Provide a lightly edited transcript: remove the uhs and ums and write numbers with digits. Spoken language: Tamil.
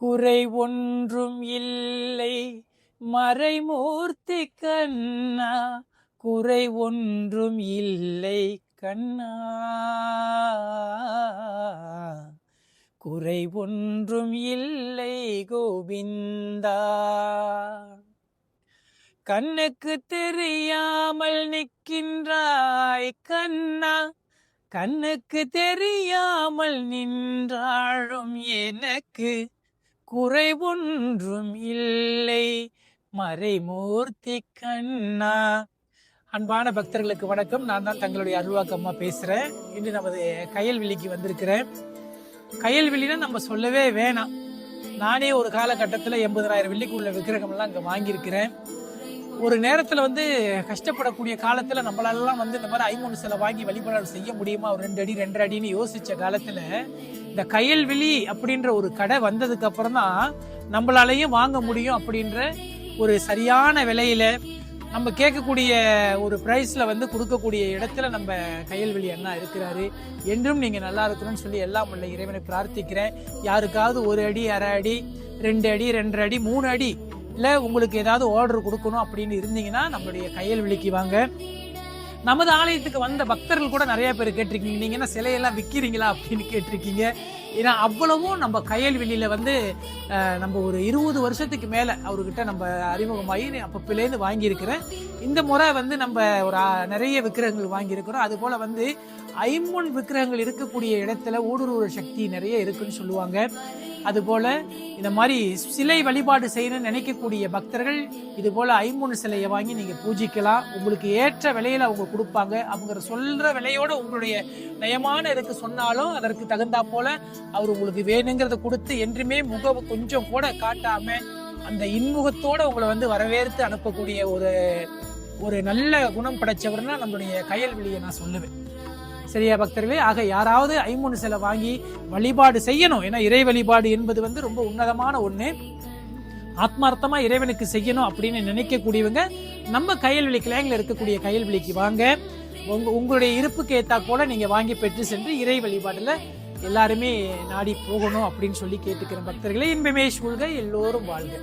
குறை ஒன்றும் இல்லை மறைமூர்த்தி கண்ணா, குறை ஒன்றும் இல்லை கண்ணா, குறை ஒன்றும் இல்லை கோவிந்தா. கண்ணுக்கு தெரியாமல் நிற்கின்றாய் கண்ணா, கண்ணுக்கு தெரியாமல் நின்றாழும் எனக்கு குறை ஒன்றும் இல்லை மறைமூர்த்தி கண்ணா. அன்பான பக்தர்களுக்கு வணக்கம். நான் தான் தங்களுடைய அருள்வாக்கம்மா பேசுகிறேன். இன்று நமது கயல்வெளிக்கு வந்திருக்கிறேன். கயல்வெளினா நம்ம சொல்லவே வேணாம். நானே ஒரு காலகட்டத்தில் 80,000 வெள்ளிக்குள்ள விக்கிரகம்லாம் அங்கே வாங்கியிருக்கிறேன். ஒரு நேரத்தில் கஷ்டப்படக்கூடிய காலத்தில் நம்மளாலலாம் இந்த மாதிரி ஐம்பொன் சிலை வாங்கி வழிபாடு செய்ய முடியுமா, ஒரு 2 அடி 2.5 அடின்னு யோசித்த காலத்தில் இந்த கயல்வெளி அப்படின்ற ஒரு கடை வந்ததுக்கு அப்புறம் தான் நம்மளாலையும் வாங்க முடியும். அப்படின்ற ஒரு சரியான விலையில நம்ம கேட்கக்கூடிய ஒரு ப்ரைஸில் கொடுக்கக்கூடிய இடத்துல நம்ம கயல்வெளி அண்ணா இருக்கிறாரு. என்றும் நீங்கள் நல்லா இருக்கணும்னு சொல்லி எல்லாம் உள்ள இறைவனை பிரார்த்திக்கிறேன். யாருக்காவது 1 அடி 1/2 அடி 2 அடி 2.5 அடி 3 அடி இல்லை உங்களுக்கு ஏதாவது ஆர்டர் கொடுக்கணும் அப்படின்னு இருந்தீங்கன்னா நம்மளுடைய கயல்வெளிக்கு வாங்க. நமது ஆலயத்துக்கு வந்த பக்தர்கள் கூட நிறைய பேர் கேட்டிருக்கீங்க, நீங்கள் என்ன சிலையெல்லாம் விற்கிறீங்களா அப்படின்னு கேட்டிருக்கீங்க. ஏன்னா அவ்வளவும் நம்ம கயல்வெளியில் நம்ம ஒரு 20 வருஷத்துக்கு மேலே அவர்கிட்ட நம்ம அறிமுகமாகி அப்பப்பிலேருந்து வாங்கியிருக்கிறேன். இந்த முறை நம்ம ஒரு நிறைய விக்கிரகங்கள் வாங்கியிருக்கிறோம். அதுபோல் ஐம்பொன் விக்கிரகங்கள் இருக்கக்கூடிய இடத்துல ஊடுருவ சக்தி நிறைய இருக்குன்னு சொல்லுவாங்க. அதுபோல் இந்த மாதிரி சிலை வழிபாடு செய்யணும்னு நினைக்கக்கூடிய பக்தர்கள் இதுபோல் ஐம்பொன் சிலையை வாங்கி நீங்கள் பூஜிக்கலாம். உங்களுக்கு ஏற்ற விலையில் அவங்க கொடுப்பாங்க. அவங்க சொல்கிற விலையோடு உங்களுடைய நயமான இதுக்கு சொன்னாலும் அதற்கு தகுந்தா போல் அவர் உங்களுக்கு வேணுங்கிறத கொடுத்து என்றுமே முகம் கொஞ்சம் கூட காட்டாமல் அந்த இன்முகத்தோடு உங்களை வரவேற்று அனுப்பக்கூடிய ஒரு நல்ல குணம் படைச்சவர்னா நம்மளுடைய கயல்வெளியை நான் சொல்லுவேன். சரியா பக்தர்களே? ஆக யாராவது ஐம்பொன் சிலை வாங்கி வழிபாடு செய்யணும். ஏன்னா இறை வழிபாடு என்பது ரொம்ப உன்னதமான ஒண்ணு. ஆத்மார்த்தமா இறைவனுக்கு செய்யணும் அப்படின்னு நினைக்கக்கூடியவங்க நம்ம கயல்வெளி கிளைங்கில் இருக்கக்கூடிய கயல்வெளிக்கு வாங்க. உங்களுடைய இருப்புக்கு ஏத்தா கூட நீங்க வாங்கி பெற்று சென்று இறை வழிபாடுல எல்லாருமே நாடி போகணும் அப்படின்னு சொல்லி கேட்டுக்கிறேன். பக்தர்களே, இன்பமே சூழ்க, எல்லோரும் வாழ்க.